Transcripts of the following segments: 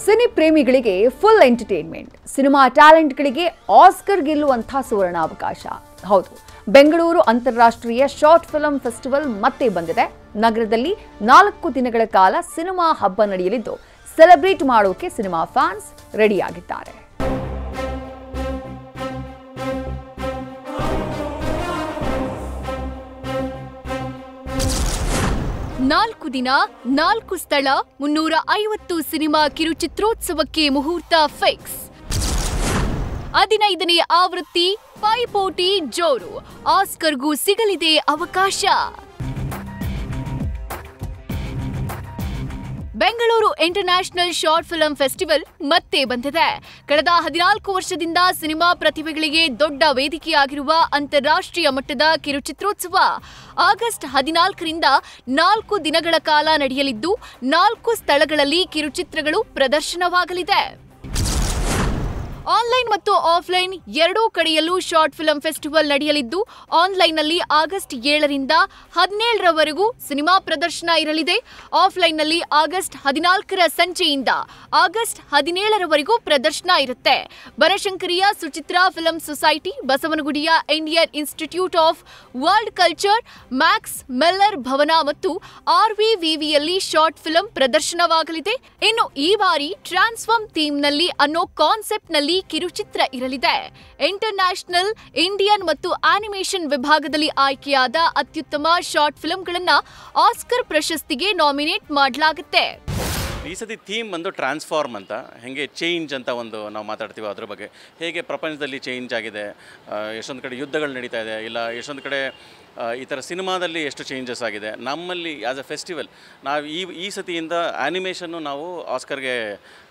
Cine ಪ್ರೇಮಿಗಳಿಗೆ full entertainment, cinema ಟ್ಯಾಲೆಂಟ್ಗಳಿಗೆ Oscar ಗೆಲ್ಲುವಂಥ ಸುವರ್ಣಾವಕಾಶ. ಹೌದು, ಬೆಂಗಳೂರು ಅಂತಾರಾಷ್ಟ್ರೀಯ ಶಾರ್ಟ್ ಫಿಲ್ಮ್ ಫೆಸ್ಟಿವಲ್ ಮತ್ತೆ ಬಂದಿದೆ. ನಗರದಲ್ಲಿ 4 ದಿನಗಳ ಕಾಲ ಸಿನಿಮಾ ಹಬ್ಬ ನಡೆಯಲಿದ್ದು ಸೆಲೆಬ್ರೇಟ್ ಮಾಡೋಕೆ ಸಿನಿಮಾ ಫ್ಯಾನ್ಸ್ ರೆಡಿಯಾಗಿದ್ದಾರೆ. 4 ದಿನ 4 ಸ್ಥಳ 350 ಸಿನಿಮಾ ಕಿರುಚಿತ್ರೋತ್ಸವಕ್ಕೆ ಮುಹೂರ್ತ ಫಿಕ್ಸ್. 15ನೇ ಆವೃತ್ತಿ ಪೈಪೋಟಿ ಜೋರು, ಆಸ್ಕರ್ಗೂ ಸಿಗಲಿದೆ ಅವಕಾಶ. Bengaluru international short film festival ಮತ್ತೆ ಬಂದಿದೆ. ಕಳೆದ 14 ವರ್ಷದಿಂದ ಸಿನಿಮಾ ಪ್ರತಿಭೆಗಳಿಗೆ ದೊಡ್ಡ ವೇದಿಕೆಯಾಗಿರುವ ಅಂತಾರಾಷ್ಟ್ರೀಯ ಮಟ್ಟದ ಕಿರುಚಿತ್ರೋತ್ಸವ ಆಗಸ್ಟ್ 14ರಿಂದ 4 ದಿನಗಳ ಕಾಲ ನಡೆಯಲಿದ್ದು 4 ಸ್ಥಳಗಳಲ್ಲಿ ಕಿರುಚಿತ್ರಗಳು ಪ್ರದರ್ಶನವಾಗಲಿದೆ. ಆನ್ಲೈನ್ ಮತ್ತು ಆಫ್ಲೈನ್ ಎರಡೂ ಕಡೆಯಲ್ಲೂ ಶಾರ್ಟ್ ಫಿಲ್ಮ್ ಫೆಸ್ಟಿವಲ್ ನಡೆಯಲಿದ್ದು ಆನ್ಲೈನ್ನಲ್ಲಿ ಆಗಸ್ಟ್ 7ರಿಂದ 17ರವರೆಗೂ ಸಿನಿಮಾ ಪ್ರದರ್ಶನ ಇರಲಿದೆ. ಆಫ್ಲೈನ್ನಲ್ಲಿ ಆಗಸ್ಟ್ 14ರ ಸಂಜೆಯಿಂದ ಆಗಸ್ಟ್ 17ರವರೆಗೂ ಪ್ರದರ್ಶನ ಇರುತ್ತೆ. ಬನಶಂಕರಿಯ ಸುಚಿತ್ರಾ ಫಿಲ್ಮ್ ಸೊಸೈಟಿ, ಬಸವನಗುಡಿಯ Indian Institute of World Culture, Max Mueller Bhavan ಮತ್ತು RVVಯಲ್ಲಿ ಶಾರ್ಟ್ ಫಿಲ್ಮ್ ಪ್ರದರ್ಶನವಾಗಲಿದೆ. ಇನ್ನು ಈ ಬಾರಿ ಟ್ರಾನ್ಸ್ಫಾರ್ಮ್ ಥೀಮ್ನಲ್ಲಿ ಅನ್ನೋ ಕಾನ್ಸೆಪ್ಟ್ನಲ್ಲಿ ಕಿರುಚಿತ್ರ ಇರಲಿದೆ. ಇಂಟರ್ನ್ಯಾಷನಲ್, ಇಂಡಿಯನ್ ಮತ್ತು ಆನಿಮೇಷನ್ ವಿಭಾಗದಲ್ಲಿ ಆಯ್ಕೆಯಾದ ಅತ್ಯುತ್ತಮ ಶಾರ್ಟ್ ಫಿಲ್ಮ್ಗಳನ್ನ ಆಸ್ಕರ್ ಪ್ರಶಸ್ತಿಗೆ ನಾಮಿನೇಟ್ ಮಾಡಲಾಗುತ್ತೆ. ಈ ಸತಿ ಥೀಮ್ ಬಂದು ಟ್ರಾನ್ಸ್ಫಾರ್ಮ್ ಅಂತ, ಹೇಗೆ ಚೇಂಜ್ ಅಂತ ಒಂದು ನಾವು ಮಾತಾಡ್ತೀವಿ ಅದ್ರ ಬಗ್ಗೆ. ಹೇಗೆ ಪ್ರಪಂಚದಲ್ಲಿ ಚೇಂಜ್ ಆಗಿದೆ, ಎಷ್ಟೊಂದು ಕಡೆ ಯುದ್ಧಗಳು ನಡೀತಾ ಇದೆ, ಇಲ್ಲ ಎಷ್ಟೊಂದು ಕಡೆ ಈ ಥರ ಸಿನಿಮಾದಲ್ಲಿ ಎಷ್ಟು ಚೇಂಜಸ್ ಆಗಿದೆ. ನಮ್ಮಲ್ಲಿ ಆ್ಯಸ್ ಎ ಫೆಸ್ಟಿವಲ್ ನಾವು ಈ ಸತಿಯಿಂದ ಆ್ಯನಿಮೇಷನ್ನು ನಾವು ಆಸ್ಕರ್ಗೆ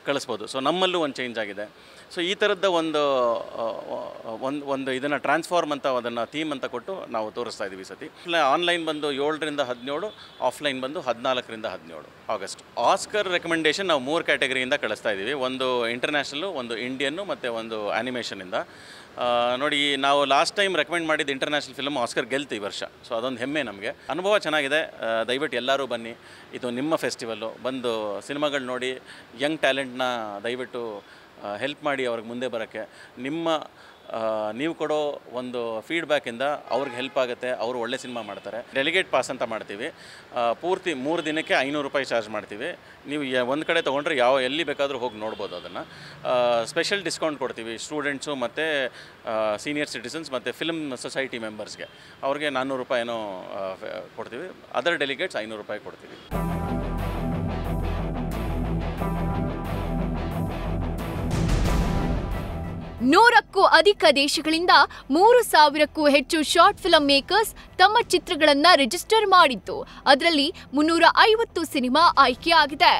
ಕಳಿಸ್ಬೋದು. ಸೊ ನಮ್ಮಲ್ಲೂ ಒಂದು ಚೇಂಜ್ ಆಗಿದೆ. ಸೊ ಈ ಥರದ್ದು ಒಂದು ಇದನ್ನು ಟ್ರಾನ್ಸ್ಫಾರ್ಮ್ ಅಂತ ಅದನ್ನು ಥೀಮ್ ಅಂತ ಕೊಟ್ಟು ನಾವು ತೋರಿಸ್ತಾ ಇದ್ದೀವಿ ಈ ಸತಿ. ಆನ್ಲೈನ್ ಬಂದು 7ರಿಂದ 17, ಆಫ್ಲೈನ್ ಬಂದು 14ರಿಂದ 17 ಆಗಸ್ಟ್. ಆಸ್ಕರ್ ರೆಕಮೆಂಡೇಷನ್ ನಾವು 3 ಕ್ಯಾಟಗರಿಯಿಂದ ಕಳಿಸ್ತಾ ಇದ್ದೀವಿ. ಒಂದು ಇಂಟರ್ನ್ಯಾಷನಲು, ಒಂದು ಇಂಡಿಯನ್ನು ಮತ್ತು ಒಂದು ಆ್ಯನಿಮೇಷನಿಂದ. ನೋಡಿ, ನಾವು ಲಾಸ್ಟ್ ಟೈಮ್ ರೆಕಮೆಂಡ್ ಮಾಡಿದ್ದು ಇಂಟರ್ನ್ಯಾಷನಲ್ ಫಿಲ್ಮ್ ಆಸ್ಕರ್ ಗೆಲ್ತು ಈ ವರ್ಷ. ಸೊ ಅದೊಂದು ಹೆಮ್ಮೆ ನಮಗೆ. ಅನುಭವ ಚೆನ್ನಾಗಿದೆ. ದಯವಿಟ್ಟು ಎಲ್ಲರೂ ಬನ್ನಿ, ಇದು ನಿಮ್ಮ ಫೆಸ್ಟಿವಲ್ಲು. ಬಂದು ಸಿನಿಮಾಗಳು ನೋಡಿ, ಯಂಗ್ ಟ್ಯಾಲೆಂಟ್ನ ದಯವಿಟ್ಟು ಹೆಲ್ಪ್ ಮಾಡಿ ಅವ್ರಿಗೆ ಮುಂದೆ ಬರೋಕ್ಕೆ. ನೀವು ಕೊಡೋ ಒಂದು ಫೀಡ್ಬ್ಯಾಕಿಂದ ಅವ್ರಿಗೆ ಹೆಲ್ಪ್ ಆಗುತ್ತೆ, ಅವರು ಒಳ್ಳೆ ಸಿನಿಮಾ ಮಾಡ್ತಾರೆ. ಡೆಲಿಗೇಟ್ ಪಾಸ್ ಅಂತ ಮಾಡ್ತೀವಿ. ಪೂರ್ತಿ 3 ದಿನಕ್ಕೆ 500 ರೂಪಾಯಿ ಚಾರ್ಜ್ ಮಾಡ್ತೀವಿ. ನೀವು ಒಂದು ಕಡೆ ತೊಗೊಂಡ್ರೆ ಎಲ್ಲಿ ಬೇಕಾದರೂ ಹೋಗಿ ನೋಡ್ಬೋದು ಅದನ್ನು. ಸ್ಪೆಷಲ್ ಡಿಸ್ಕೌಂಟ್ ಕೊಡ್ತೀವಿ ಸ್ಟೂಡೆಂಟ್ಸು ಮತ್ತು ಸೀನಿಯರ್ ಸಿಟಿಸನ್ಸ್ ಮತ್ತು ಫಿಲ್ಮ್ ಸೊಸೈಟಿ ಮೆಂಬರ್ಸ್ಗೆ. ಅವ್ರಿಗೆ 400 ರೂಪಾಯಿನೋ ಕೊಡ್ತೀವಿ. ಅದರ್ ಡೆಲಿಗೇಟ್ಸ್ 500 ರೂಪಾಯಿ ಕೊಡ್ತೀವಿ. 100ಕ್ಕೂ ಅಧಿಕ ದೇಶಗಳಿಂದ 3000ಕ್ಕೂ ಹೆಚ್ಚು ಶಾರ್ಟ್ ಫಿಲ್ಮ್ ಮೇಕರ್ಸ್ ತಮ್ಮ ಚಿತ್ರಗಳನ್ನು ರಿಜಿಸ್ಟರ್ ಮಾಡಿದ್ದು, ಅದರಲ್ಲಿ 350 ಸಿನಿಮಾ ಆಯ್ಕೆಯಾಗಿದೆ.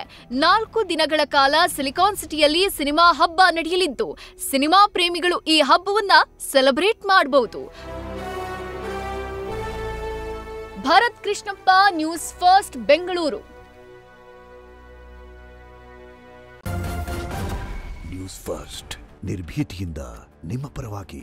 4 ದಿನಗಳ ಕಾಲ ಸಿಲಿಕಾನ್ ಸಿಟಿಯಲ್ಲಿ ಸಿನಿಮಾ ಹಬ್ಬ ನಡೆಯಲಿದ್ದು ಸಿನಿಮಾ ಪ್ರೇಮಿಗಳು ಈ ಹಬ್ಬವನ್ನ ಸೆಲೆಬ್ರೇಟ್ ಮಾಡಬಹುದು. Bharat Krishnappa, news first, Bengaluru. News first ನಿರ್ಭೀತಿಯಿಂದ ನಿಮ್ಮ ಪರವಾಗಿ.